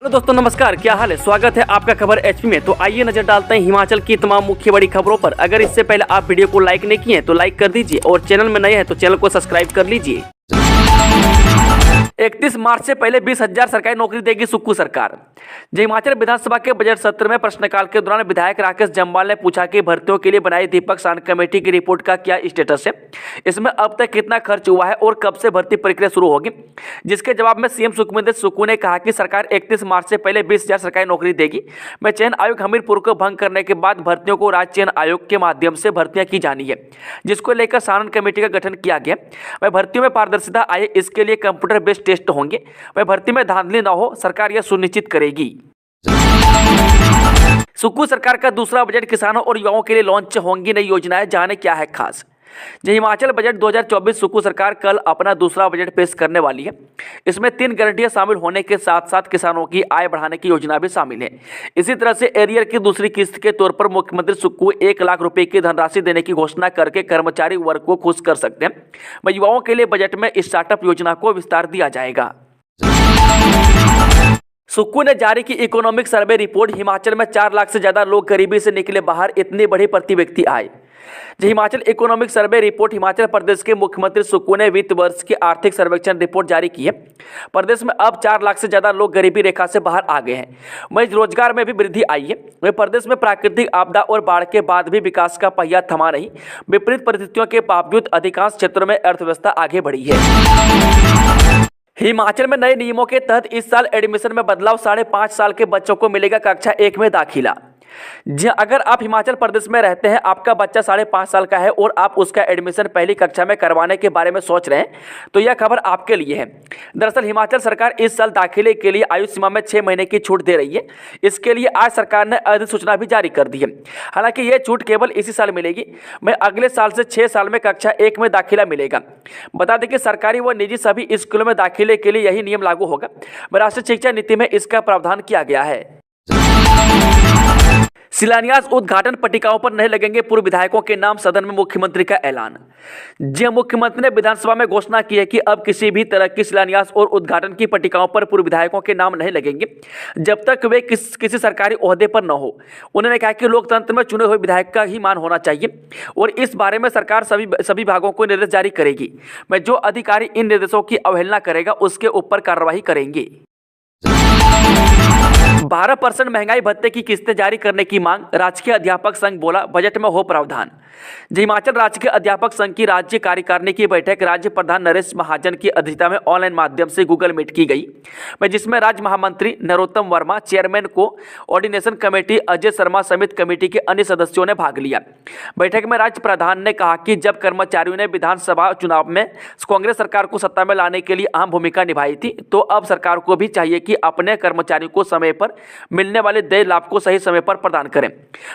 Hello दोस्तों, नमस्कार। क्या हाल है? स्वागत है आपका खबर एचपी में। तो आइए नजर डालते हैं हिमाचल की तमाम मुख्य बड़ी खबरों पर। अगर इससे पहले आप वीडियो को लाइक नहीं किए हैं तो लाइक कर दीजिए और चैनल में नए हैं तो चैनल को सब्सक्राइब कर लीजिए। 31 मार्च से पहले 20,000 सरकारी नौकरी देगी सुक्खू सरकार। हिमाचल विधानसभा के बजट सत्र में प्रश्नकाल के दौरान विधायक राकेश जम्वाल ने पूछा कि भर्तियों के लिए बनाई दीपक सान कमेटी की रिपोर्ट का क्या स्टेटस है, इसमें अब तक कितना खर्च हुआ है और कब से भर्ती प्रक्रिया शुरू होगी। जिसके जवाब में सीएम सुखविंदर सुक्खू ने कहा कि सरकार 31 मार्च से पहले 20,000 सरकारी नौकरी देगी। मैं चयन आयोग हमीरपुर को भंग करने के बाद भर्तियों को राज्य चयन आयोग के माध्यम से भर्तियां की जानी है, जिसको लेकर सानन कमेटी का गठन किया गया। वह भर्तियों में पारदर्शिता आए, इसके लिए कंप्यूटर बेस्ड टेस्ट होंगे। वह भर्ती में धांधली न हो, सरकार यह सुनिश्चित करेगी। सुक्खू सरकार का दूसरा बजट किसानों और युवाओं के लिए लॉन्च होंगी नई योजनाएं, जाने क्या है खास। हिमाचल बजट 2024 सुक्खू सरकार कल अपना दूसरा बजट पेश करने वाली है। इसमें 3 गारंटियां शामिल होने के साथ साथ किसानों की आय बढ़ाने की योजना भी शामिल है। इसी तरह से एरियर की दूसरी किस्त के तौर पर मुख्यमंत्री सुक्खू 1 लाख रुपए की धनराशि देने की घोषणा करके कर्मचारी वर्ग को खुश कर सकते हैं। वह युवाओं के लिए बजट में स्टार्टअप योजना को विस्तार दिया जाएगा। सुक्खू ने जारी की इकोनॉमिक सर्वे रिपोर्ट। हिमाचल में 4 लाख से ज्यादा लोग गरीबी से निकले बाहर, इतनी बड़ी प्रति व्यक्ति आय। Himachal economic survey report Himachal Pradesh के मुख्यमंत्री सुक्खू ने वित्त वर्ष की आर्थिक सर्वेक्षण रिपोर्ट जारी की है। प्रदेश में अब 4 लाख से ज्यादा लोग गरीबी रेखा से बाहर आ गए हैं। वहीं रोजगार में भी वृद्धि आई है। वहीं प्रदेश में प्राकृतिक आपदा और बाढ़ के बाद भी विकास का पहिया थमा नहीं। विपरीत परिस्थितियों के बावजूद अधिकांश क्षेत्रों में अर्थव्यवस्था आगे बढ़ी है। हिमाचल में नए नियमों के तहत इस साल एडमिशन में बदलाव। 5.5 साल के बच्चों को मिलेगा कक्षा 1 में दाखिला। जी, अगर आप हिमाचल प्रदेश में रहते हैं, आपका बच्चा 5.5 साल का है और आप उसका एडमिशन पहली कक्षा में करवाने के बारे में सोच रहे हैं तो यह खबर आपके लिए है। दरअसल हिमाचल सरकार इस साल दाखिले के लिए आयु सीमा में 6 महीने की छूट दे रही है। इसके लिए आज सरकार ने अधिसूचना भी जारी कर दी है। हालांकि यह छूट केवल इसी साल मिलेगी। मैं अगले साल से 6 साल में कक्षा 1 में दाखिला मिलेगा। बता दें कि सरकारी व निजी सभी स्कूलों में दाखिले के लिए यही नियम लागू होगा। राष्ट्रीय शिक्षा नीति में इसका प्रावधान किया गया है। शिलान्यास उद्घाटन पट्टिकाओं पर नहीं लगेंगे पूर्व विधायकों के नाम, सदन में मुख्यमंत्री का ऐलान। जी, मुख्यमंत्री ने विधानसभा में घोषणा की है कि अब किसी भी तरह की शिलान्यास और उद्घाटन की पट्टिकाओं पर पूर्व विधायकों के नाम नहीं लगेंगे जब तक वे किसी सरकारी ओहदे पर न हो। उन्होंने कहा कि लोकतंत्र में चुने हुए विधायक का ही मान होना चाहिए और इस बारे में सरकार सभी विभागों को निर्देश जारी करेगी। मैं जो अधिकारी इन निर्देशों की अवहेलना करेगा उसके ऊपर कार्रवाई करेंगे। 12% महंगाई भत्ते की किस्तें जारी करने की मांग। राजकीय अध्यापक संघ बोला, बजट में हो प्रावधान। हिमाचल राजकीय अध्यापक संघ की राज्य कार्यकारिणी की बैठक राज्य प्रधान नरेश महाजन की अध्यक्षता में ऑनलाइन माध्यम से गूगल मीट की गई, जिसमें राज्य महामंत्री नरोत्तम वर्मा, चेयरमैन को ऑर्डिनेशन कमेटी अजय शर्मा समेत कमेटी के अन्य सदस्यों ने भाग लिया। बैठक में राज्य प्रधान ने कहा कि जब कर्मचारियों ने विधानसभा चुनाव में कांग्रेस सरकार को सत्ता में लाने के लिए अहम भूमिका निभाई थी, तो अब सरकार को भी चाहिए कि अपने कर्मचारियों को समय पर मिलने वाले देय लाभ को सही समय पर प्रदान करें।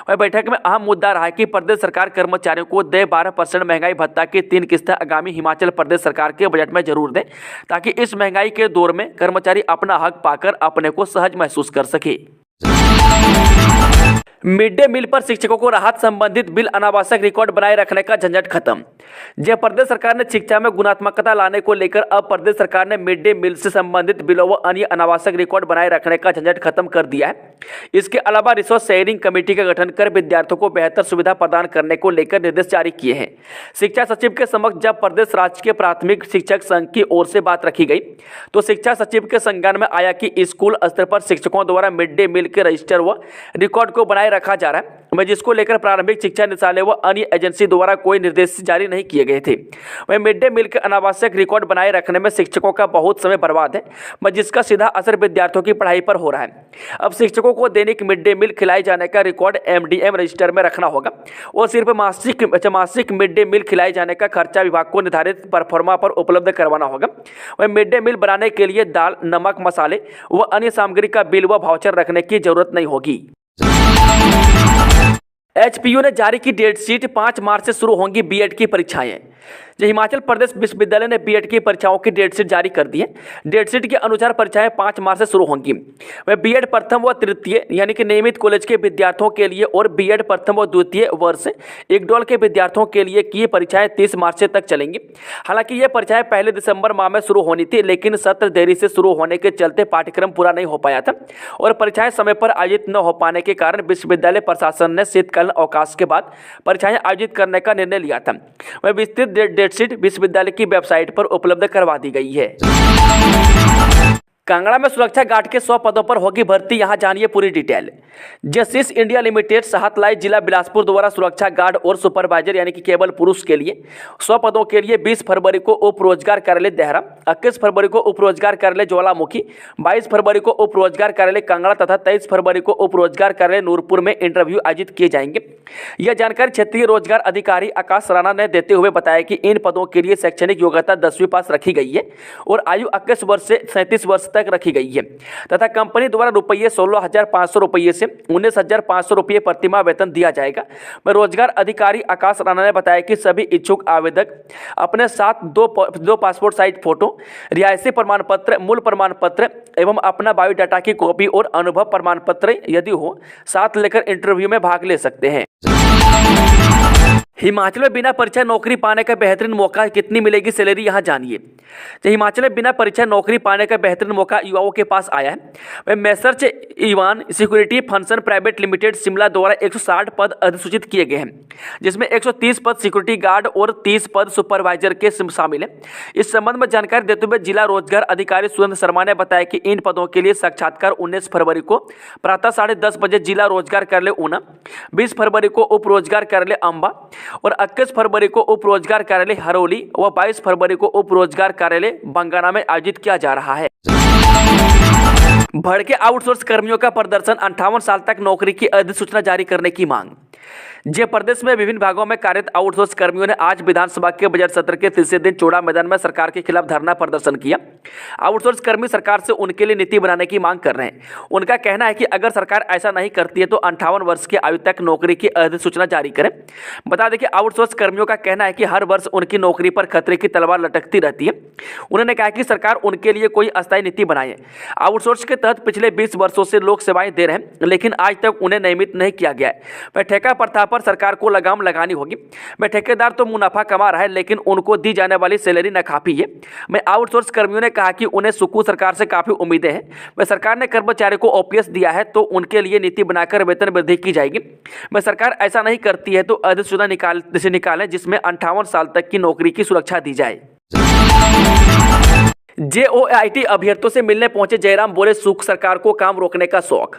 वह बैठक में अहम मुद्दा रहा कि प्रदेश सरकार कर्मचारियों को देय 12% महंगाई भत्ता की 3 किस्तें आगामी हिमाचल प्रदेश सरकार के बजट में जरूर दें, ताकि इस महंगाई के दौर में कर्मचारी अपना हक पाकर अपने को सहज महसूस कर सके। मिड डे मील पर शिक्षकों को राहत संबंधित बिल, अनावश्यक रिकॉर्ड बनाए रखने का झंझट खत्म। जब प्रदेश सरकार ने शिक्षा में गुणात्मकता लाने को लेकर अब प्रदेश सरकार ने मिड डे मील से संबंधित बिलों व अन्य अनावश्यक रिकॉर्ड बनाए रखने का झंझट खत्म कर दिया है। इसके अलावा रिसोर्स शेयरिंग कमेटी का गठन कर विद्यार्थियों को बेहतर सुविधा प्रदान करने को लेकर निर्देश जारी किए हैं। शिक्षा सचिव के समक्ष जब प्रदेश राज्य के प्राथमिक शिक्षक संघ की ओर से बात रखी गई तो शिक्षा सचिव के संज्ञान में आया कि स्कूल स्तर पर शिक्षकों द्वारा मिड डे मील के रजिस्टर व रिकॉर्ड को बनाए रखा जा रहा है, जिसको लेकर प्रारंभिक शिक्षा निदेशालय व अन्य एजेंसी द्वारा कोई निर्देश जारी नहीं किए गए थे। वहीं मिड डे मील के अनावश्यक रिकॉर्ड बनाए रखने में शिक्षकों का बहुत समय बर्बाद है, जिसका सीधा असर विद्यार्थियों की पढ़ाई पर हो रहा है। अब शिक्षकों को दैनिक मिड डे मील खिलाए जाने का रिकॉर्ड एमडीएम रजिस्टर में रखना होगा और सिर्फ मासिक मिड डे मील खिलाए जाने का खर्चा विभाग को निर्धारित परफॉर्मा पर उपलब्ध करवाना होगा। वहीं मिड डे मील बनाने के लिए दाल, नमक, मसाले व अन्य सामग्री का बिल व वाउचर रखने की जरूरत नहीं होगी। एचपीयू ने जारी की डेट शीट। 5 मार्च से शुरू होंगी बीएड की परीक्षाएं। हिमाचल प्रदेश विश्वविद्यालय ने बीएड की परीक्षाओं की डेट शीट जारी कर दी है। डेट शीट के अनुसार परीक्षाएं 5 मार्च से शुरू होंगी। वह बीएड प्रथम व तृतीय यानी कि नियमित कॉलेज के विद्यार्थियों के लिए और बीएड प्रथम व द्वितीय वर्ष इक्डोल के विद्यार्थियों के लिए की परीक्षाएं 30 मार्च तक चलेंगी। हालांकि ये परीक्षाएं पहले दिसंबर माह में शुरू होनी थी, लेकिन सत्र देरी से शुरू होने के चलते पाठ्यक्रम पूरा नहीं हो पाया था और परीक्षाएं समय पर आयोजित न हो पाने के कारण विश्वविद्यालय प्रशासन ने शीतकालीन अवकाश के बाद परीक्षाएं आयोजित करने का निर्णय लिया था। वह विस्तृत डेट शीट विश्वविद्यालय की वेबसाइट पर उपलब्ध करवा दी गई है। कांगड़ा में सुरक्षा गार्ड के 100 पदों पर होगी भर्ती, यहां जानिए पूरी डिटेल। जस्टिस इंडिया लिमिटेड साहतलाई जिला बिलासपुर द्वारा सुरक्षा गार्ड और सुपरवाइजर यानी कि केवल पुरुष के लिए 100 पदों के लिए 20 फरवरी को उप रोजगार कार्यालय देहरा, 21 फरवरी को उप रोजगार कार्यालय ज्वालामुखी, 22 फरवरी को उप रोजगार कार्यालय कांगड़ा तथा 23 फरवरी को उप रोजगार कार्यालय नूरपुर में इंटरव्यू आयोजित किए जाएंगे। यह जानकारी क्षेत्रीय रोजगार अधिकारी आकाश राणा ने देते हुए बताया कि इन पदों के लिए शैक्षणिक योग्यता 10वीं पास रखी गई है और आयु 21 वर्ष से 37 वर्ष तक रखी गई है तथा कंपनी द्वारा रुपये 16,500 रुपये से 19,500 रुपये प्रतिमाह वेतन दिया जाएगा। रोजगार अधिकारी आकाश राणा ने बताया कि सभी इच्छुक आवेदक अपने साथ दो पासपोर्ट साइज फोटो, रिहायशी प्रमाण पत्र, मूल प्रमाण पत्र एवं अपना बायोडाटा की कॉपी और अनुभव प्रमाण पत्र यदि हो साथ लेकर इंटरव्यू में भाग ले सकते हैं। हिमाचल में बिना परीक्षा नौकरी पाने का बेहतरीन मौका, कितनी मिलेगी सैलरी, यहां जानिए। हिमाचल में बिना परीक्षा नौकरी पाने का बेहतरीन मौका युवाओं के पास आया है। वह मैसर्च इवान security function private limited Shimla द्वारा 160 पद अधिसूचित किए गए हैं, जिसमें 130 पद सिक्योरिटी गार्ड और 30 पद सुपरवाइजर के शामिल हैं। इस संबंध में जानकारी देते हुए जिला रोजगार अधिकारी सुरेंद्र शर्मा ने बताया कि इन पदों के लिए साक्षात्कार 19 फरवरी को प्रातः 10:30 बजे जिला रोजगार कार्यालय ऊना, 20 फरवरी को उप रोजगार कार्यालय अंबा और 21 फरवरी को उप रोजगार कार्यालय हरोली व 22 फरवरी को उप रोजगार कार्यालय बंगाना में आयोजित किया जा रहा है। भड़के आउटसोर्स कर्मियों का प्रदर्शन, 58 साल तक नौकरी की अधिसूचना जारी करने की मांग। जय प्रदेश में विभिन्न भागों में कार्यरत आउटसोर्स कर्मियों ने आज विधानसभा के बजट सत्र के तीसरे दिन चौड़ा मैदान में सरकार के खिलाफ धरना प्रदर्शन किया। आउटसोर्स कर्मी सरकार से उनके लिए नीति बनाने की मांग कर रहे हैं। उनका कहना है कि अगर सरकार ऐसा नहीं करती है तो 58 वर्ष की आयु तक नौकरी की अधिसूचना जारी करें। बता दें कि आउटसोर्स कर्मियों का कहना है कि हर वर्ष उनकी नौकरी पर खतरे की तलवार लटकती रहती है। उन्होंने कहा कि सरकार उनके लिए कोई अस्थायी नीति बनाए। आउटसोर्स के तहत पिछले 20 वर्षों से लोग सेवाएं दे रहे हैं, लेकिन आज तक उन्हें नियमित नहीं किया गया है। वह ठेका प्रथा पर सरकार को लगाम लगानी होगी। वह ठेकेदार तो मुनाफा कमा रहा है, लेकिन उनको दी जाने वाली सैलरी नाकाफी है। मैं आउटसोर्स कर्मियों ने कहा कि उन्हें सुकू सरकार से काफी उम्मीदें हैं। वह सरकार ने कर्मचारियों को ओपीएस दिया है तो उनके लिए नीति बनाकर वेतन वृद्धि की जाएगी। वह सरकार ऐसा नहीं करती है तो अधिसूचना निकालें जिसमें 58 साल तक की नौकरी की सुरक्षा दी जाए। जेओआईटी अभ्यर्थियों से मिलने पहुंचे जयराम, बोले सुख सरकार को काम रोकने का शौक।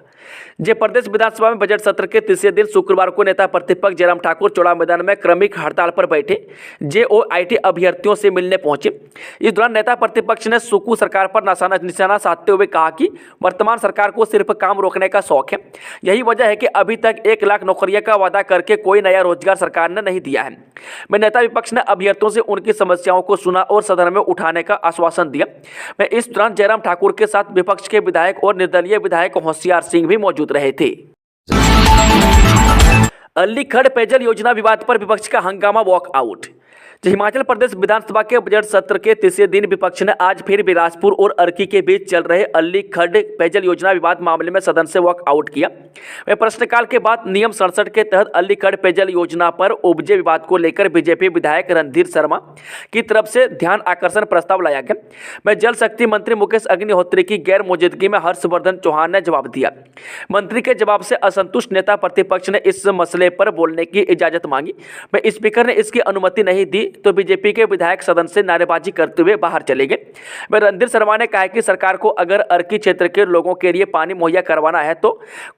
जय प्रदेश विधानसभा में बजट सत्र के तीसरे दिन शुक्रवार को नेता प्रतिपक्ष जयराम ठाकुर चौड़ा मैदान में क्रमिक हड़ताल पर बैठे जेओआईटी अभ्यर्थियों से मिलने पहुंचे। इस दौरान नेता प्रतिपक्ष ने सुकू सरकार पर निशाना साधते हुए कहा कि वर्तमान सरकार को सिर्फ काम रोकने का शौक है। यही वजह है कि अभी तक 1 लाख नौकरियों का वादा करके कोई नया रोजगार सरकार ने नहीं दिया है। मैं नेता विपक्ष ने अभ्यर्थियों से उनकी समस्याओं को सुना और सदन में उठाने का आश्वासन दिया। मैं इस दौरान जयराम ठाकुर के साथ विपक्ष के विधायक और निर्दलीय विधायक होशियार सिंह भी मौजूद रहे थे। अलीखड़ पेयजल योजना विवाद पर विपक्ष का हंगामा, वॉकआउट। हिमाचल प्रदेश विधानसभा के बजट सत्र के तीसरे दिन विपक्ष ने आज फिर बिलासपुर और अर्की के बीच चल रहे अलीखड़ पेयजल योजना विवाद मामले में सदन से वॉकआउट किया। वह प्रश्नकाल के बाद नियम 67 के तहत अलीखड़ पेयजल योजना पर उपजे विवाद को लेकर बीजेपी विधायक रणधीर शर्मा की तरफ से ध्यान आकर्षण प्रस्ताव लाया गया। वह जल शक्ति मंत्री मुकेश अग्निहोत्री की गैर मौजूदगी में हर्षवर्धन चौहान ने जवाब दिया। मंत्री के जवाब से असंतुष्ट नेता प्रतिपक्ष ने इस मसले पर बोलने की इजाजत मांगी। वह स्पीकर ने इसकी अनुमति नहीं दी तो बीजेपी के विधायक सदन से नारेबाजी करते हुए बाहर चले गए। वह रणधीर शर्मा ने कहा कि सरकार को अगर अर्की क्षेत्र के लोगों के लिए पानी मुहैया करवाना है तो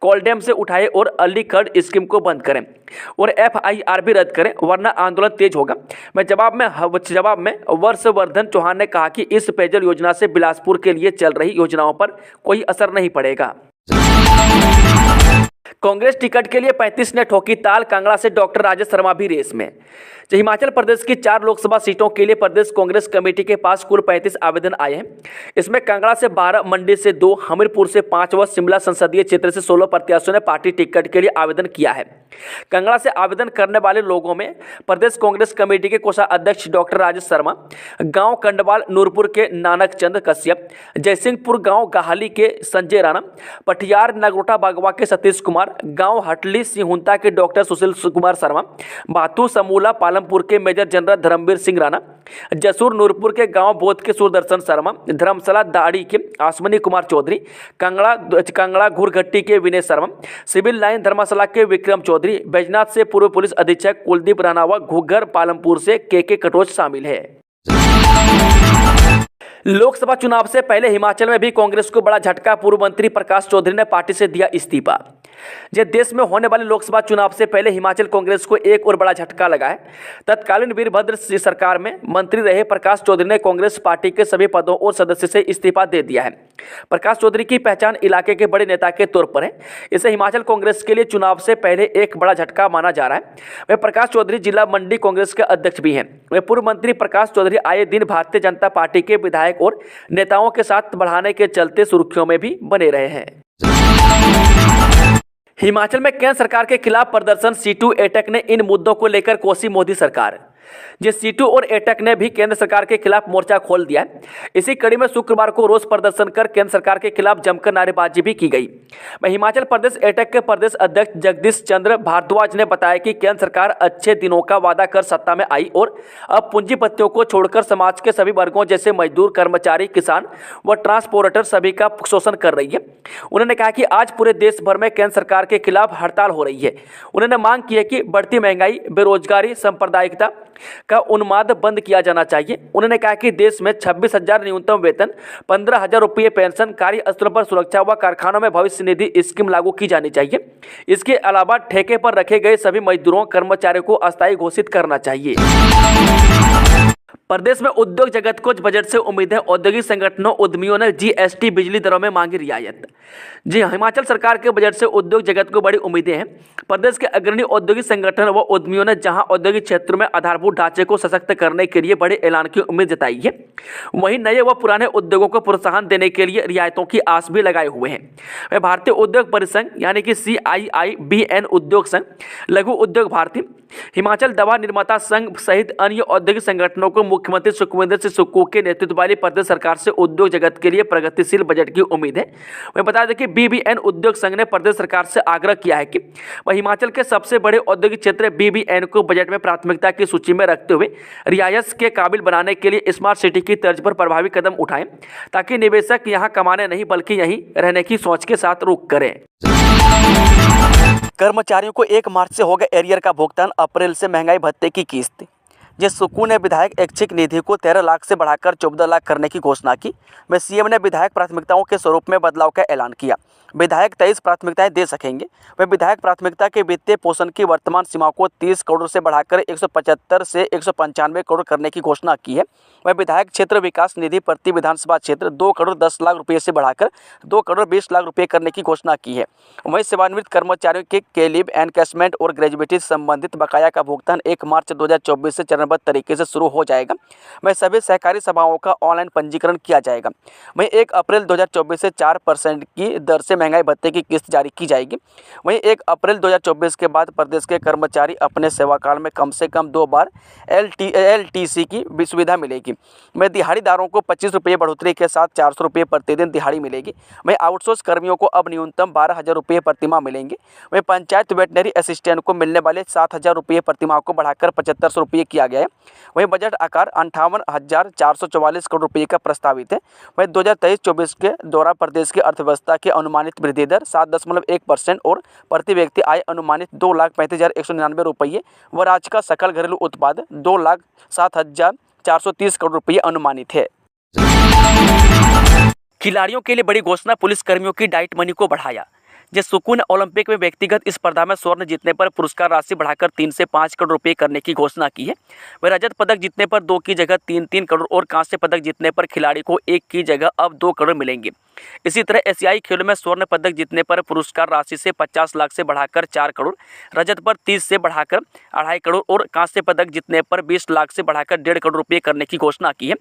कोलडैम से उठाए और अलीखड़ स्कीम को बंद करें और एफआईआर भी रद्द करें, वरना आंदोलन तेज होगा। मैं जवाब में हर्षवर्धन चौहान ने कहा कि इस पेयजल योजना से बिलासपुर के लिए चल रही योजनाओं पर कोई असर नहीं पड़ेगा। कांग्रेस टिकट के लिए 35 ने ठोकी ताल, कांगड़ा से डॉक्टर राजेश शर्मा भी रेस में। हिमाचल प्रदेश की 4 लोकसभा सीटों के लिए प्रदेश कांग्रेस कमेटी के पास कुल 35 आवेदन आए हैं। इसमें कांगड़ा से 12, मंडी से 2, हमीरपुर से 5 व शिमला संसदीय क्षेत्र से 16 प्रत्याशियों ने पार्टी टिकट के लिए आवेदन किया है। कंगड़ा से आवेदन करने वाले लोगों में प्रदेश कांग्रेस कमेटी के कोषाध्यक्ष डॉक्टर राजेश शर्मा, गांव कंडवाल नूरपुर के नानक चंद कश्यप, जयसिंहपुर गांव गाहली के संजय राणा, पटियार नगरोटा बागवा के सतीश कुमार, गांव हटली सिहुंता के डॉक्टर सुशील कुमार शर्मा, बातू समूला पालमपुर के मेजर जनरल धर्मवीर सिंह राणा, जसूर नूरपुर के गांव बोध के सूरदर्शन शर्मा, धर्मशाला दाड़ी के आसमनी कुमार चौधरी, कंगड़ा घुरघट्टी के विनय शर्मा, सिविल लाइन धर्मशाला के विक्रम चौधरी, बैजनाथ से पूर्व पुलिस अधीक्षक कुलदीप राणावा, घुग्गर पालमपुर से के कटोच शामिल है। लोकसभा चुनाव से पहले हिमाचल में भी कांग्रेस को बड़ा झटका। पूर्व मंत्री प्रकाश चौधरी ने पार्टी से दिया इस्तीफा। देश में होने वाले लोकसभा चुनाव से पहले हिमाचल कांग्रेस को एक और बड़ा झटका लगा है। तत्कालीन वीरभद्र सरकार में मंत्री रहे प्रकाश चौधरी ने कांग्रेस पार्टी के सभी पदों और सदस्य से इस्तीफा दे दिया है। प्रकाश चौधरी की पहचान इलाके के बड़े नेता के तौर पर है। इसे हिमाचल कांग्रेस के लिए चुनाव से पहले एक बड़ा झटका माना जा रहा है। वह प्रकाश चौधरी जिला मंडी कांग्रेस के अध्यक्ष भी हैं। वह पूर्व मंत्री प्रकाश चौधरी आए दिन भारतीय जनता पार्टी के विधायक और नेताओं के साथ बढ़ाने के चलते सुर्खियों में भी बने रहे हैं। हिमाचल में केंद्र सरकार के खिलाफ प्रदर्शन। सीटू एटक ने इन मुद्दों को लेकर कोसी मोदी सरकार। सीटू और एटक ने भी केंद्र सरकार के खिलाफ मोर्चा खोल दिया है। इसी कड़ी में शुक्रवार को रोष प्रदर्शन कर केंद्र सरकार के खिलाफ जमकर नारेबाजी भी की गई। हिमाचल प्रदेश एटक के प्रदेश अध्यक्ष जगदीश चंद्र भारद्वाज ने बताया कि केंद्र सरकार अच्छे दिनों का वादा कर सत्ता में आई और अब पूंजीपतियों को छोड़कर समाज के सभी वर्गों जैसे मजदूर, कर्मचारी, किसान व ट्रांसपोर्टर सभी का शोषण कर रही है। उन्होंने कहा कि आज पूरे देश भर में केंद्र सरकार के खिलाफ हड़ताल हो रही है। उन्होंने मांग की है कि बढ़ती महंगाई, बेरोजगारी, सांप्रदायिकता का उन्माद बंद किया जाना चाहिए। उन्होंने कहा कि देश में 26,000 न्यूनतम वेतन, 15,000 रुपये पेंशन, कार्यस्थलों पर सुरक्षा व कारखानों में भविष्य निधि स्कीम लागू की जानी चाहिए। इसके अलावा ठेके पर रखे गए सभी मजदूरों, कर्मचारियों को अस्थायी घोषित करना चाहिए। प्रदेश में उद्योग जगत को बजट से उम्मीद है। औद्योगिक संगठनों, उद्यमियों ने जीएसटी, बिजली दरों में मांगी रियायत। जी हाँ, हिमाचल सरकार के बजट से उद्योग जगत को बड़ी उम्मीदें हैं। प्रदेश के अग्रणी औद्योगिक संगठन व उद्यमियों ने जहां औद्योगिक क्षेत्र में आधारभूत ढांचे को सशक्त करने के लिए बड़े ऐलान की उम्मीद जताई है, वहीं नए व पुराने उद्योगों को प्रोत्साहन देने के लिए रियायतों की आस भी लगाए हुए हैं। वह भारतीय उद्योग परिसंघ यानी कि CIIBN उद्योग संघ, लघु उद्योग भारती, हिमाचल दवा निर्माता संघ सहित अन्य औद्योगिक संगठनों को मुख्यमंत्री सुखविंदर सिंह सुक्खू के नेतृत्व वाली प्रदेश सरकार से उद्योग जगत के लिए प्रगतिशील बजट की उम्मीद है। वह बता दें कि BBN उद्योग संघ ने प्रदेश सरकार से आग्रह किया है कि वह हिमाचल के सबसे बड़े औद्योगिक क्षेत्र BBN को बजट में प्राथमिकता की सूची में रखते हुए रियायत के काबिल बनाने के लिए स्मार्ट सिटी की तर्ज पर प्रभावी कदम उठाएं, ताकि निवेशक यहां कमाने नहीं बल्कि यहीं रहने की सोच के साथ रुख करें। कर्मचारियों को 1 मार्च से होगा एरियर का भुगतान, अप्रैल से महंगाई भत्ते की किस्त। सुक्खू ने विधायक ऐच्छिक निधि को 13 लाख से बढ़ाकर 14 लाख करने की घोषणा की। सीएम ने विधायक प्राथमिकताओं के स्वरूप में बदलाव का ऐलान किया। विधायक 23 प्राथमिकताएं दे सकेंगे। वह विधायक प्राथमिकता के वित्तीय पोषण की वर्तमान सीमा को 30 करोड़ से बढ़ाकर 175 से 195 करोड़ करने की घोषणा की है। वह विधायक क्षेत्र विकास निधि प्रति विधानसभा क्षेत्र 2 करोड़ 10 लाख रुपये से बढ़ाकर 2 करोड़ 20 लाख रुपये करने की घोषणा की है। वहीं सेवानिवृत्त कर्मचारियों के लीव, एनकैशमेंट और ग्रेजुएटी संबंधित बकाया का भुगतान 1 मार्च 2024 से चरणबद्ध तरीके से शुरू हो जाएगा। वह सभी सहकारी सभाओं का ऑनलाइन पंजीकरण किया जाएगा। वहीं 1 अप्रैल 2024 से 4% की दर से महंगाई भत्ते की किस्त जारी की जाएगी। वहीं 1 अप्रैल 2024 के बाद प्रदेश के कर्मचारी अपने सेवाकाल में कम से कम 2 बार LTC की सुविधा मिलेगी। वहीं दिहाड़ीदारों को 25 रुपये बढ़ोतरी के साथ 400 रुपये प्रतिदिन दिहाड़ी मिलेगी। वहीं आउटसोर्स कर्मियों को अब न्यूनतम 12,000 रुपये प्रतिमाह मिलेंगे। वहीं पंचायत वेटनरी असिस्टेंट को मिलने वाले 7,000 रुपये प्रतिमाह को बढ़ाकर 7,500 रुपये किया गया है। वहीं बजट आकार 58,444 करोड़ रुपये का प्रस्तावित है। वहीं 2023-24 के दौरान प्रदेश की अर्थव्यवस्था की अनुमानित वृद्धि दर 7.1% और प्रति व्यक्ति आय अनुमानित 2,35,199 रुपये व राज्य का सकल घरेलू उत्पाद 2,07,430 करोड़ रुपये अनुमानित है। खिलाड़ियों के लिए बड़ी घोषणा, पुलिस कर्मियों की डाइट मनी को बढ़ाया। सुक्खू ने ओलंपिक में व्यक्तिगत स्पर्धा में स्वर्ण जीतने पर पुरस्कार राशि बढ़ाकर 3 से 5 करोड़ रुपये करने की घोषणा की है। वह रजत पदक जीतने पर 2 की जगह 3 करोड़ और कांस्य पदक जीतने पर खिलाड़ी को 1 की जगह अब 2 करोड़ मिलेंगे। इसी तरह एशियाई खेलों में स्वर्ण पदक जीतने पर पुरस्कार राशि से 50 लाख से बढ़ाकर 4 करोड़, रजत पर 30 से बढ़ाकर 2.5 करोड़ और कांस्य पदक जीतने पर 20 लाख से बढ़ाकर 1.5 करोड़ रुपये करने की घोषणा की है।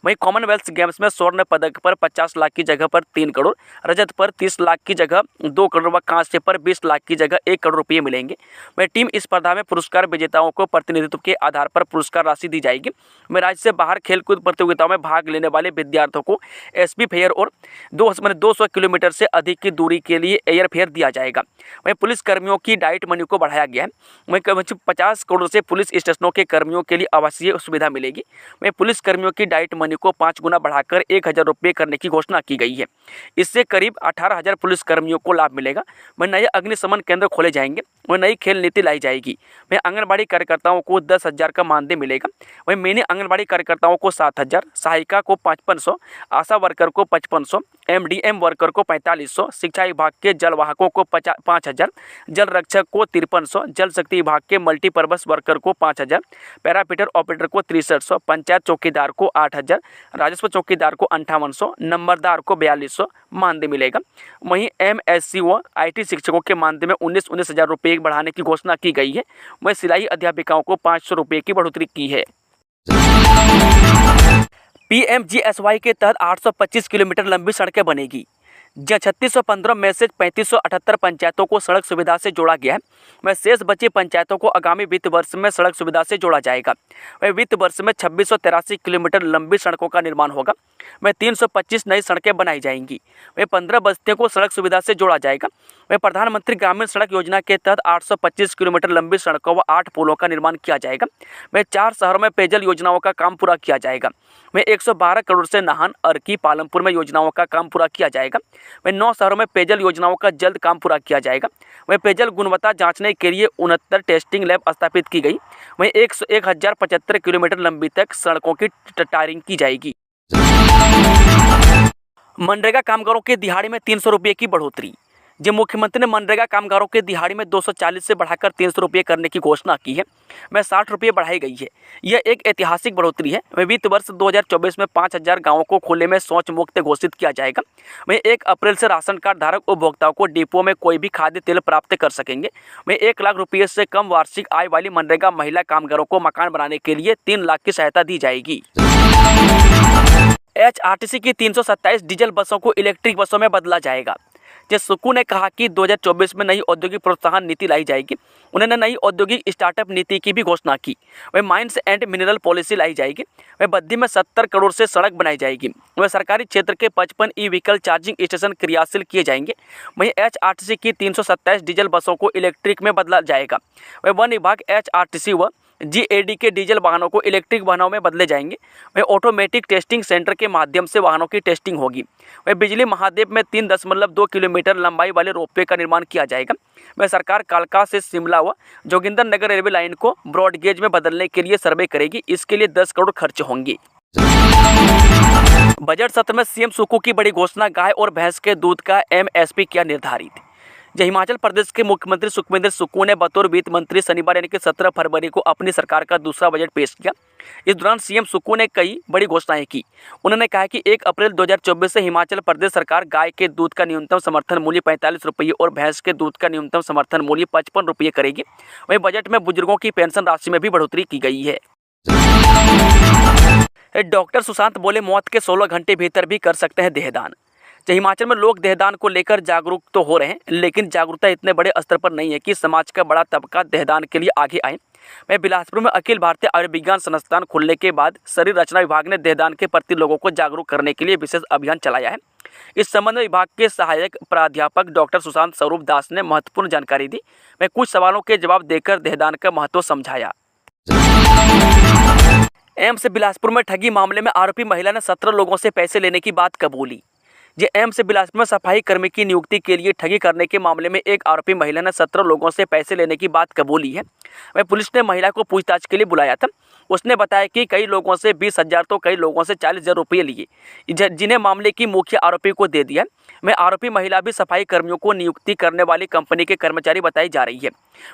वहीं कॉमनवेल्थ गेम्स में स्वर्ण पदक पर 50 लाख की जगह पर 3 करोड़, रजत पर 30 लाख की जगह 2 करोड़ स्वर्ण व कांस्य पर 20 लाख की जगह 1 करोड़ रुपये मिलेंगे। वह टीम स्पर्धा में पुरस्कार विजेताओं को प्रतिनिधित्व के आधार पर पुरस्कार राशि दी जाएगी। वह राज्य से बाहर खेलकूद प्रतियोगिताओं में भाग लेने वाले विद्यार्थियों को एसपी फेयर और 200 किलोमीटर से अधिक की दूरी के लिए एयर फेयर दिया जाएगा। वहीं पुलिस कर्मियों की डाइट मेन्यू को बढ़ाया गया है। वहीं 50 करोड़ से पुलिस स्टेशनों के कर्मियों के लिए आवासीय सुविधा मिलेगी। वहीं पुलिस कर्मियों की डाइट मेन्यू को 5 गुना बढ़ाकर 1,000 रुपये करने की घोषणा की गई है। इससे करीब 18,000 पुलिस कर्मियों को लाभ मिलेगा। वहीं नए अग्निशमन केंद्र खोले जाएंगे। वहीं नई खेल नीति लाई जाएगी। वहीं आंगनबाड़ी कार्यकर्ताओं को 10,000 का मानदेय मिलेगा। वहीं मिनी आंगनबाड़ी कार्यकर्ताओं को 7,000, सहायिका को 5,500, आशा वर्कर को 5,500, एमडीएम वर्कर को 4,500, शिक्षा विभाग के जलवाहकों को 5,000, जल रक्षक को 5,300, जल शक्ति विभाग के मल्टीपर्पज वर्कर को 5,000, पैरापीटर ऑपरेटर को 6,300, पंचायत चौकीदार को 8,000, राजस्व चौकीदार को 5,800, नंबरदार को 4,200 मानदेय मिलेगा। वहीं एमएससी व आईटी शिक्षकों के मानदेय में 19,000 रुपये बढ़ाने की घोषणा की गई है। वहीं सिलाई अध्यापिकाओं को 500 रुपये की बढ़ोतरी की है। पीएमजीएसवाई के तहत 825 किलोमीटर लंबी सड़कें बनेगी। जहाँ 3615 में से 3578 पंचायतों को सड़क सुविधा से जोड़ा गया है। वह शेष बची पंचायतों को आगामी वित्त वर्ष में सड़क सुविधा से जोड़ा जाएगा। वह वित्त वर्ष में 2683 किलोमीटर लंबी सड़कों का निर्माण होगा। वह 325 नई सड़कें बनाई जाएंगी। वह 15 बस्तियों को सड़क सुविधा से जोड़ा जाएगा। वह प्रधानमंत्री ग्रामीण सड़क योजना के तहत 825 किलोमीटर लंबी सड़कों व 8 पुलों का निर्माण किया जाएगा। वह 4 शहरों में पेयजल योजनाओं का काम पूरा किया जाएगा। वह 112 करोड़ से नाहन, अर्की, पालमपुर में योजनाओं का काम पूरा किया जाएगा। वह 9 शहरों में पेयजल योजनाओं का जल्द काम पूरा किया जाएगा। वह पेयजल गुणवत्ता जांचने के लिए 69 टेस्टिंग लैब स्थापित की गई। वहीं 1075 किलोमीटर लंबी तक सड़कों की टायरिंग की जाएगी। मनरेगा कामगारों के दिहाड़ी में 300 रुपये की बढ़ोतरी। जब मुख्यमंत्री ने मनरेगा कामगारों के दिहाड़ी में 240 से बढ़ाकर 300 रुपये करने की घोषणा की है, वह 60 रुपये बढ़ाई गई है। यह एक ऐतिहासिक बढ़ोतरी है। वह वित्त वर्ष 2024 में 5,000 गांवों को खुले में शौच मुक्त घोषित किया जाएगा। वहीं 1 अप्रैल से राशन कार्ड धारक उपभोक्ताओं को डिपो में कोई भी खाद्य तेल प्राप्त कर सकेंगे। वहीं 1 लाख रुपये से कम वार्षिक आय वाली मनरेगा महिला कामगारों को मकान बनाने के लिए 3 लाख की सहायता दी जाएगी। एचआरटीसी की 327 डीजल बसों को इलेक्ट्रिक बसों में बदला जाएगा। जस सुक्कू ने कहा कि 2024 में नई औद्योगिक प्रोत्साहन नीति लाई जाएगी। उन्होंने नई औद्योगिक स्टार्टअप नीति की भी घोषणा की। वह माइंस एंड मिनरल पॉलिसी लाई जाएगी। वह बद्दी में 70 करोड़ से सड़क बनाई जाएगी। वह सरकारी क्षेत्र के 55 ई व्हीकल चार्जिंग स्टेशन क्रियाशील किए जाएंगे। वहीं एचआरटीसी की 327 डीजल बसों को इलेक्ट्रिक में बदला जाएगा। वह वन विभाग एचआरटीसी व जीएडी के डीजल वाहनों को इलेक्ट्रिक वाहनों में बदले जाएंगे। वह ऑटोमेटिक टेस्टिंग सेंटर के माध्यम से वाहनों की टेस्टिंग होगी। वह बिजली महाद्वीप में 3.2 किलोमीटर लंबाई वाले रोपवे का निर्माण किया जाएगा। वह सरकार कालका से शिमला व जोगिंदरनगर रेलवे लाइन को ब्रॉडगेज में बदलने के लिए सर्वे करेगी। इसके लिए 10 करोड़ खर्च होंगे। बजट सत्र में सीएम सुक्कू की बड़ी घोषणा। गाय और भैंस के दूध का एमएसपी किया निर्धारित। हिमाचल प्रदेश के मुख्यमंत्री सुखविंदर सुक्कू ने बतौर वित्त मंत्री शनिवार यानी कि 17 फरवरी को अपनी सरकार का दूसरा बजट पेश किया। इस दौरान सीएम सुक्कू ने कई बड़ी घोषणाएं की। उन्होंने कहा कि 1 अप्रैल 2024 से हिमाचल प्रदेश सरकार गाय के दूध का न्यूनतम समर्थन मूल्य 45 रुपये और भैंस के दूध का न्यूनतम समर्थन मूल्य 55 रुपये करेगी। वहीं बजट में बुजुर्गों की पेंशन राशि में भी बढ़ोतरी की गई है। डॉक्टर सुशांत बोले, मौत के 16 घंटे भीतर भी कर सकते हैं देहदान। हिमाचल में लोग देहदान को लेकर जागरूक तो हो रहे हैं, लेकिन जागरूकता इतने बड़े स्तर पर नहीं है कि समाज का बड़ा तबका देहदान के लिए आगे आए। मैं बिलासपुर में अखिल भारतीय आयुर्विज्ञान संस्थान खुलने के बाद शरीर रचना विभाग ने देहदान के प्रति लोगों को जागरूक करने के लिए विशेष अभियान चलाया है। इस संबंध में विभाग के सहायक प्राध्यापक डॉक्टर सुशांत स्वरूप दास ने महत्वपूर्ण जानकारी दी। मैं कुछ सवालों के जवाब देकर देहदान का महत्व समझाया। एम्स बिलासपुर में ठगी मामले में आरोपी महिला ने 17 लोगों से पैसे लेने की बात कबूली। एम्स बिलासपुर में सफाई कर्मी की नियुक्ति के लिए ठगी करने के मामले में एक आरोपी महिला ने 17 लोगों से पैसे लेने की बात कबूली है। वह पुलिस ने महिला को पूछताछ के लिए बुलाया था। उसने बताया कि कई लोगों से 20,000 तो कई लोगों से 40,000 रुपये लिए, जिन्हें मामले की मुख्य आरोपी को दे दिया। वह आरोपी महिला भी सफाई कर्मियों को नियुक्ति करने वाली कंपनी के कर्मचारी बताई जा रही है।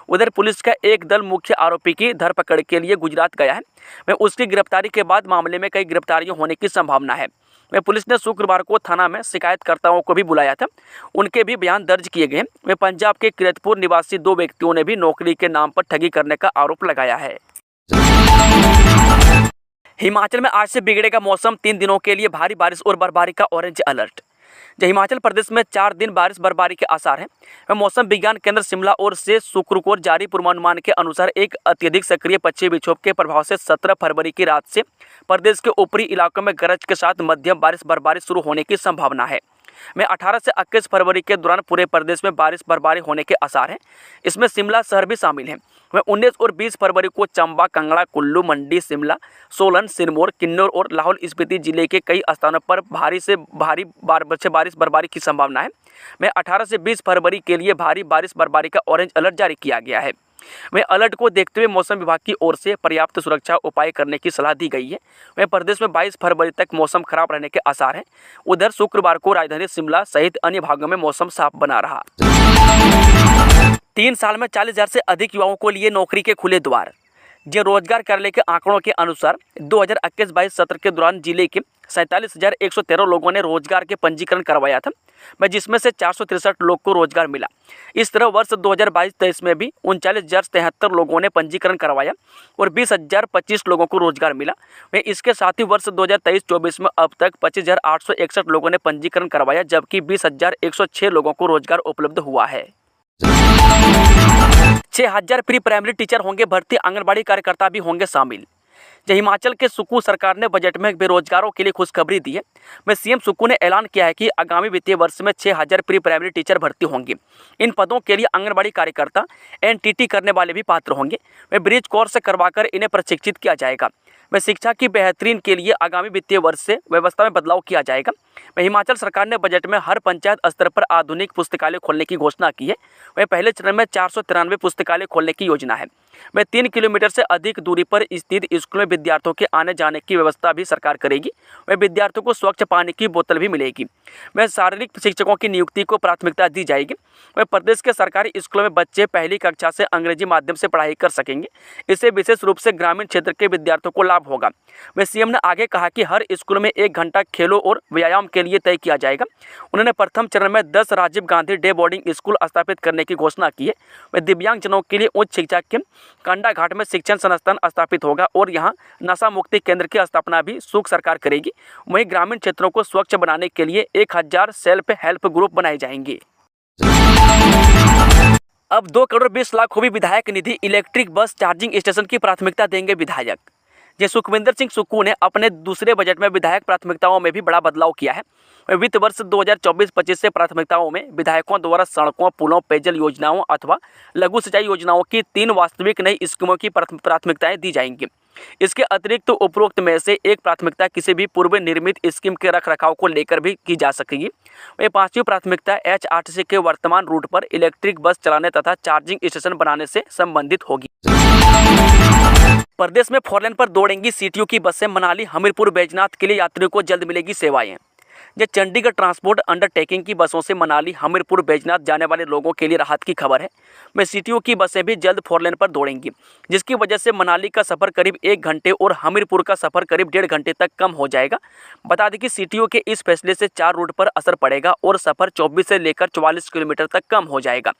उधर पुलिस का एक दल मुख्य आरोपी की धरपकड़ के लिए गुजरात गया है। वह उसकी गिरफ्तारी के बाद मामले में कई गिरफ्तारियां होने की संभावना है। वह पुलिस ने शुक्रवार को थाना में शिकायतकर्ताओं को भी बुलाया था। उनके भी बयान दर्ज किए गए। वह पंजाब के किरतपुर निवासी 2 व्यक्तियों ने भी नौकरी के नाम पर ठगी करने का आरोप लगाया है। हिमाचल में आज से बिगड़ेगा मौसम, 3 दिनों के लिए भारी बारिश और बर्फबारी का ऑरेंज अलर्ट। जो हिमाचल प्रदेश में 4 दिन बारिश बर्फबारी के आसार हैं। वह मौसम विज्ञान केंद्र शिमला ओर से शुक्र को जारी पूर्वानुमान के अनुसार एक अत्यधिक सक्रिय पश्चिमी विक्षोभ के प्रभाव से 17 फरवरी की रात से प्रदेश के ऊपरी इलाकों में गरज के साथ मध्यम बारिश बर्फबारी शुरू होने की संभावना है। में 18 से 21 फरवरी के दौरान पूरे प्रदेश में बारिश बर्फबारी होने के आसार हैं। इसमें शिमला शहर भी शामिल है। वह 19 और 20 फरवरी को चंबा, कांगड़ा, कुल्लू, मंडी, शिमला, सोलन, सिरमौर, किन्नौर और लाहौल स्पीति जिले के कई स्थानों पर भारी से बारिश बर्फबारी की संभावना है। में 18 से 20 फरवरी के लिए भारी बारिश बर्फबारी का ऑरेंज अलर्ट जारी किया गया है। वह अलर्ट को देखते हुए मौसम विभाग की ओर से पर्याप्त सुरक्षा उपाय करने की सलाह दी गई है। वह प्रदेश में 22 फरवरी तक मौसम खराब रहने के आसार हैं। उधर शुक्रवार को राजधानी शिमला सहित अन्य भागों में मौसम साफ बना रहा। 3 साल में 40,000 से अधिक युवाओं को लिए नौकरी के खुले द्वार। जो रोजगार कार्यालय के आंकड़ों के अनुसार 2021-22 सत्र के दौरान जिले के 47,113 लोगों ने रोजगार के पंजीकरण करवाया था, जिसमें से 463 लोग को रोजगार मिला। इस तरह वर्ष 2022-23 में भी 39,073 लोगों ने पंजीकरण करवाया और 20,025 लोगों को रोजगार मिला। वहीं इसके साथ ही वर्ष 2023-24 में अब तक 25,861 लोगों ने पंजीकरण करवाया, जबकि 20,106 लोगों को रोजगार उपलब्ध हुआ है। 6,000 प्री प्राइमरी टीचर होंगे भर्ती, आंगनबाड़ी कार्यकर्ता भी होंगे शामिल। जो हिमाचल के सुक्खू सरकार ने बजट में बेरोजगारों के लिए खुशखबरी दी है। में सीएम सुक्खू ने ऐलान किया है कि आगामी वित्तीय वर्ष में 6,000 प्री प्राइमरी टीचर भर्ती होंगे। इन पदों के लिए आंगनबाड़ी कार्यकर्ता एनटीटी करने वाले भी पात्र होंगे। वे ब्रिज कोर्स करवाकर इन्हें प्रशिक्षित किया जाएगा। वह शिक्षा की बेहतरीन के लिए आगामी वित्तीय वर्ष से व्यवस्था में बदलाव किया जाएगा। हिमाचल सरकार ने बजट में हर पंचायत स्तर पर आधुनिक पुस्तकालय खोलने की घोषणा की है। वह पहले चरण में 493 पुस्तकालय खोलने की योजना है। वह 3 किलोमीटर से अधिक दूरी पर स्थित स्कूल में विद्यार्थियों के आने जाने की व्यवस्था भी सरकार करेगी। वह विद्यार्थियों को स्वच्छ पानी की बोतल भी मिलेगी। वह शारीरिक शिक्षकों की नियुक्ति को प्राथमिकता दी जाएगी। वह प्रदेश के सरकारी स्कूलों में बच्चे पहली कक्षा से अंग्रेजी माध्यम से पढ़ाई कर सकेंगे। इससे विशेष रूप से ग्रामीण क्षेत्र के विद्यार्थियों को लाभ होगा। वह सीएम ने आगे कहा कि हर स्कूल में 1 घंटा खेलों और व्यायाम के लिए तय किया जाएगा। उन्होंने प्रथम चरण में 10 Rajiv Gandhi day boarding school स्थापित करने की घोषणा की है। वह दिव्यांगजनों के लिए उच्च शिक्षा के कंडाघाट में शिक्षण संस्थान स्थापित होगा और यहाँ नशा मुक्ति केंद्र की स्थापना भी सूख सरकार करेगी। वहीं ग्रामीण क्षेत्रों को स्वच्छ बनाने के लिए 1,000 सेल्फ हेल्प ग्रुप बनाए जाएंगे। अब 2 करोड़ 20 लाख होगी विधायक निधि, इलेक्ट्रिक बस चार्जिंग स्टेशन की प्राथमिकता देंगे विधायक। जे सुखविंदर सिंह सुक्खू ने अपने दूसरे बजट में विधायक प्राथमिकताओं में भी बड़ा बदलाव किया है। वित्त वर्ष 2024-25 से प्राथमिकताओं में विधायकों द्वारा सड़कों, पुलों, पेयजल योजनाओं अथवा लघु सिंचाई योजनाओं की 3 वास्तविक नई स्कीमों की प्राथमिकताएं दी जाएंगी। इसके अतिरिक्त उपरोक्त में से एक प्राथमिकता किसी भी पूर्व निर्मित स्कीम के रखरखाव को लेकर भी की जा सकेगी। वह 5वीं प्राथमिकता H8C के वर्तमान रूट पर इलेक्ट्रिक बस चलाने तथा चार्जिंग स्टेशन बनाने से संबंधित होगी। प्रदेश में 4 लेन पर दौड़ेंगी सीटीयू की बसें, मनाली, हमीरपुर, बैजनाथ के लिए यात्रियों को जल्द मिलेगी सेवाएं। ये चंडीगढ़ ट्रांसपोर्ट अंडरटेकिंग की बसों से मनाली, हमीरपुर, बैजनाथ जाने वाले लोगों के लिए राहत की खबर है। में सीटीयू की बसें भी जल्द 4 लेन पर दौड़ेंगी, जिसकी वजह से मनाली का सफर करीब 1 घंटे और हमीरपुर का सफर करीब 1.5 घंटे तक कम हो जाएगा। बता दें कि सीटीयू के इस फैसले से 4 रूट पर असर पड़ेगा और सफर 24 से लेकर 44 किलोमीटर तक कम हो जाएगा।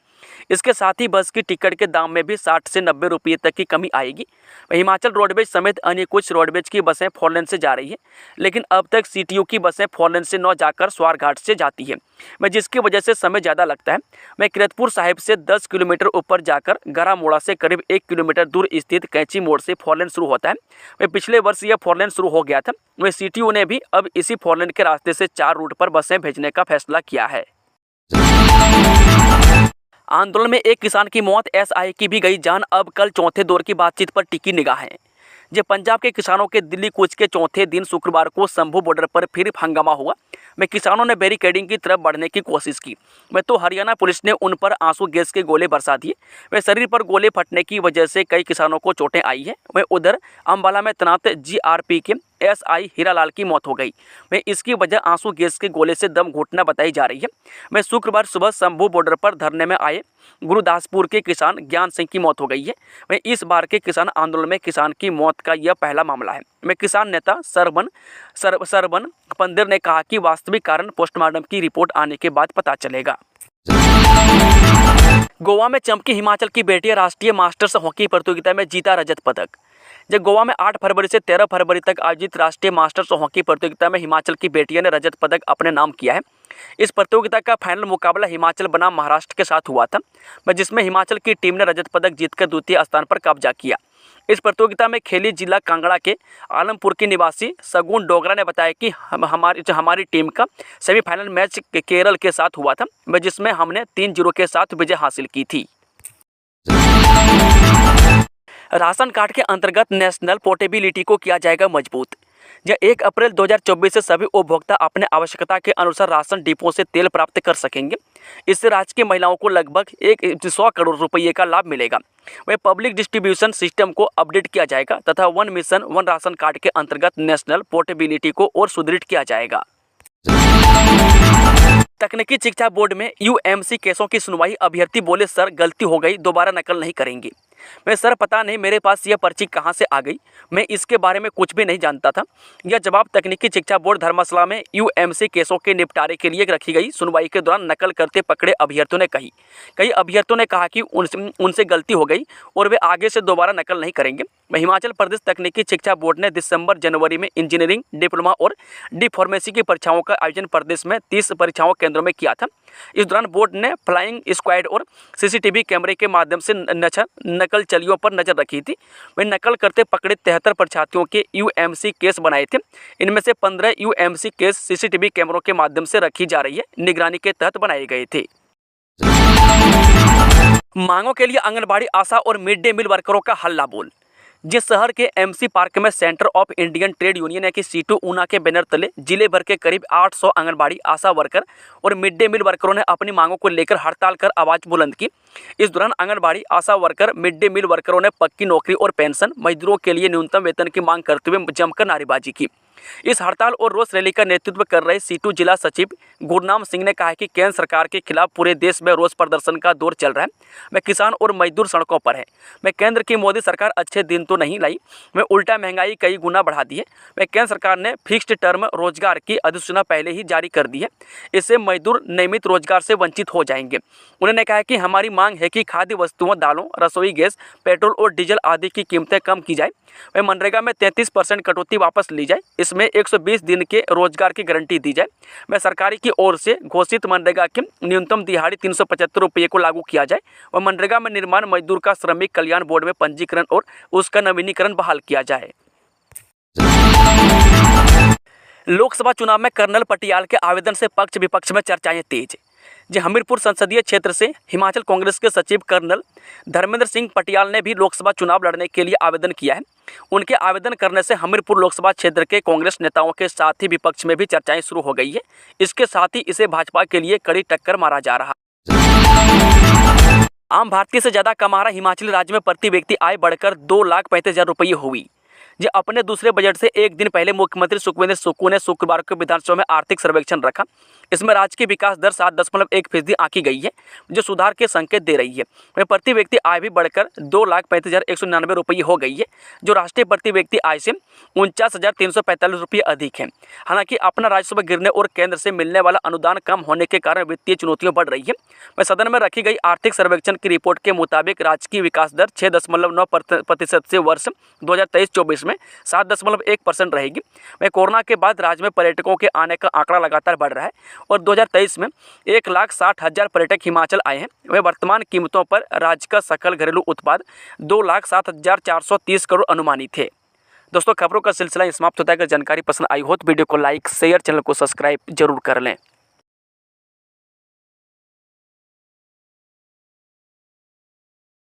इसके साथ ही बस की टिकट के दाम में भी 60 से 90 रुपये तक की कमी आएगी। हिमाचल रोडवेज समेत अन्य कुछ रोडवेज की बसें 4 लेन से जा रही है, लेकिन अब तक सीटीयू की बसें 4 लेन से न जाकर स्वारघाट से जाती है, जिसकी वजह से समय ज़्यादा लगता है। मैं किरतपुर साहिब से 10 किलोमीटर ऊपर जाकर गरा मोड़ा से करीब 1 किलोमीटर दूर स्थित कैंची मोड़ से 4 लेन शुरू होता है। वह पिछले वर्ष यह 4 लेन शुरू हो गया था। वह सीटीयू ने भी अब इसी 4 लेन के रास्ते से 4 रूट पर बसें भेजने का फैसला किया है। आंदोलन में एक किसान की मौत, एसआई की भी गई जान। अब कल चौथे दौर की बातचीत पर टिकी निगाहें। जो पंजाब के किसानों के दिल्ली कूच के चौथे दिन शुक्रवार को शंभू बॉर्डर पर फिर हंगामा हुआ। में किसानों ने बैरिकेडिंग की तरफ बढ़ने की कोशिश की। में तो हरियाणा पुलिस ने उन पर आंसू गैस के गोले बरसा दिए। वे शरीर पर गोले फटने की वजह से कई किसानों को चोटें आई हैं। वह उधर अम्बाला में तैनात जीआरपी के एसआई हीरालाल की मौत हो गई। वह इसकी वजह आंसू गैस के गोले से दम घुटना बताई जा रही है। वह शुक्रवार सुबह शंभू बॉर्डर पर धरने में आए गुरुदासपुर के किसान ज्ञान सिंह की मौत हो गई है। वह इस बार के किसान आंदोलन में किसान की मौत का यह पहला मामला है। में किसान नेता सरबन पंदिर ने कहा कि वास्तविक कारण पोस्टमार्टम की रिपोर्ट आने के बाद पता चलेगा। गोवा में चमकी हिमाचल की बेटियां, राष्ट्रीय मास्टर्स हॉकी प्रतियोगिता में जीता रजत पदक। जब गोवा में 8 फरवरी से 13 फरवरी तक आयोजित राष्ट्रीय मास्टर्स हॉकी प्रतियोगिता में हिमाचल की बेटियों ने रजत पदक अपने नाम किया है। इस प्रतियोगिता का फाइनल मुकाबला हिमाचल बनाम महाराष्ट्र के साथ हुआ था, जिसमें हिमाचल की टीम ने रजत पदक जीतकर द्वितीय स्थान पर कब्जा किया। इस प्रतियोगिता में खेली जिला कांगड़ा के आलमपुर की निवासी सगुन डोगरा ने बताया कि हमारी टीम का सेमीफाइनल मैच केरल के साथ हुआ था, जिसमें हमने 3-0 के साथ विजय हासिल की थी। राशन कार्ड के अंतर्गत नेशनल पोर्टेबिलिटी को किया जाएगा मजबूत। 1 अप्रैल 2024 से सभी उपभोक्ता अपने आवश्यकता के अनुसार राशन डिपो से तेल प्राप्त कर सकेंगे। इससे राज्य की महिलाओं को लगभग 100 करोड़ रुपये का लाभ मिलेगा। वह पब्लिक डिस्ट्रीब्यूशन सिस्टम को अपडेट किया जाएगा तथा one mission one ration card के अंतर्गत नेशनल पोर्टेबिलिटी को और सुदृढ़ किया जाएगा। तकनीकी शिक्षा बोर्ड में यूएमसी केसों की सुनवाई। अभ्यर्थी बोले, सर गलती हो गई, दोबारा नकल नहीं करेंगे। मैं सर पता नहीं मेरे पास यह पर्ची कहां से आ गई, मैं इसके बारे में कुछ भी नहीं जानता था। यह जवाब तकनीकी शिक्षा बोर्ड धर्मशाला में यूएमसी केसों के निपटारे के लिए रखी गई सुनवाई के दौरान नकल करते पकड़े अभ्यर्थियों ने कही। कई अभ्यर्थियों ने कहा कि उनसे गलती हो गई और वे आगे से दोबारा नकल नहीं करेंगे। हिमाचल प्रदेश तकनीकी शिक्षा बोर्ड ने दिसंबर-जनवरी में इंजीनियरिंग, डिप्लोमा और डी फार्मेसी की परीक्षाओं का आयोजन प्रदेश में 30 परीक्षाओं केंद्रों में किया था। इस दौरान बोर्ड ने फ्लाइंग स्क्वाड और सीसीटीवी कैमरे के माध्यम से नकल चलियों पर नजर रखी थी। वे नकल करते पकड़े 73 परीक्षार्थियों के यूएमसी केस बनाए थे। इनमें से 15 यूएमसी केस सीसीटीवी कैमरों के माध्यम से रखी जा रही है निगरानी के तहत बनाए गए थे। मांगों के लिए आंगनबाड़ी आशा और मिड डे मील वर्करों का हल्ला बोल। जिस शहर के एमसी पार्क में centre of Indian trade union यानी कि सीटू ऊना के बैनर तले जिले भर के करीब 800 आंगनबाड़ी आशा वर्कर और मिड डे मील वर्करों ने अपनी मांगों को लेकर हड़ताल कर आवाज बुलंद की। इस दौरान आंगनबाड़ी आशा वर्कर, मिड डे मील वर्करों ने पक्की नौकरी और पेंशन, मजदूरों के लिए न्यूनतम वेतन की मांग करते हुए जमकर नारेबाजी की। इस हड़ताल और रोष रैली का नेतृत्व कर रहे सीटू जिला सचिव गुरनाम सिंह ने कहा कि केंद्र सरकार के खिलाफ पूरे देश में रोष प्रदर्शन का दौर चल रहा है। मैं किसान और मजदूर सड़कों पर है। मैं केंद्र की मोदी सरकार अच्छे दिन तो नहीं लाई, मैं उल्टा महंगाई कई गुना बढ़ा दी है। मैं केंद्र सरकार ने फिक्स्ड टर्म रोजगार की अधिसूचना पहले ही जारी कर दी है, इससे मजदूर नियमित रोजगार से वंचित हो जाएंगे। उन्होंने कहा कि हमारी मांग है कि खाद्य वस्तुओं, दालों, रसोई गैस, पेट्रोल और डीजल आदि की कीमतें कम की जाए। वह मनरेगा में 33% कटौती वापस ली जाए, इसमें 120 दिन के रोजगार की गारंटी दी जाए। मैं सरकारी की ओर से घोषित मनरेगा की न्यूनतम दिहाड़ी 375 रुपये को लागू किया जाए और मनरेगा में निर्माण मजदूर का श्रमिक कल्याण बोर्ड में पंजीकरण और उसका नवीनीकरण बहाल किया जाए। लोकसभा चुनाव में कर्नल पटियाल के आवेदन से पक्ष विपक्ष में चर्चाएं तेज। हमीरपुर संसदीय क्षेत्र से हिमाचल कांग्रेस के सचिव कर्नल धर्मेंद्र सिंह पटियाल ने भी लोकसभा चुनाव लड़ने के लिए आवेदन किया है। उनके आवेदन करने से हमीरपुर लोकसभा क्षेत्र के कांग्रेस नेताओं के साथ ही विपक्ष में भी चर्चाएं शुरू हो गई है। इसके साथ ही इसे भाजपा के लिए कड़ी टक्कर मारा जा रहा। आम भारतीय से ज्यादा कमा रहा हिमाचली राज्य में प्रति व्यक्ति आय बढ़कर 2,35,000 रुपये हुई। अपने दूसरे बजट से एक दिन पहले मुख्यमंत्री सुखविंदर सुक्खू ने शुक्रवार को विधानसभा में आर्थिक सर्वेक्षण रखा। इसमें राज्य की विकास दर 7.1% आंकी गई है, जो सुधार के संकेत दे रही है। वह प्रति व्यक्ति आय भी बढ़कर 2,35,199 रुपये हो गई है, जो राष्ट्रीय प्रति व्यक्ति आय से 49,345 रुपये अधिक है। हालांकि अपना राजस्व गिरने और केंद्र से मिलने वाला अनुदान कम होने के कारण वित्तीय चुनौतियां बढ़ रही है। वह सदन में रखी गई आर्थिक सर्वेक्षण की रिपोर्ट के मुताबिक राज्य की विकास दर 6.9% से वर्ष 2023-24 में 7.1% रहेगी। वह कोरोना के बाद राज्य में पर्यटकों के आने का आंकड़ा लगातार बढ़ रहा है और 2023 में 1,60,000 पर्यटक हिमाचल आए हैं। वह वर्तमान कीमतों पर राज्य का सकल घरेलू उत्पाद 2,07,430 करोड़ अनुमानित है। दोस्तों, खबरों का सिलसिला समाप्त होता है। अगर जानकारी पसंद आई हो तो वीडियो को लाइक, शेयर, चैनल को सब्सक्राइब जरूर कर लें।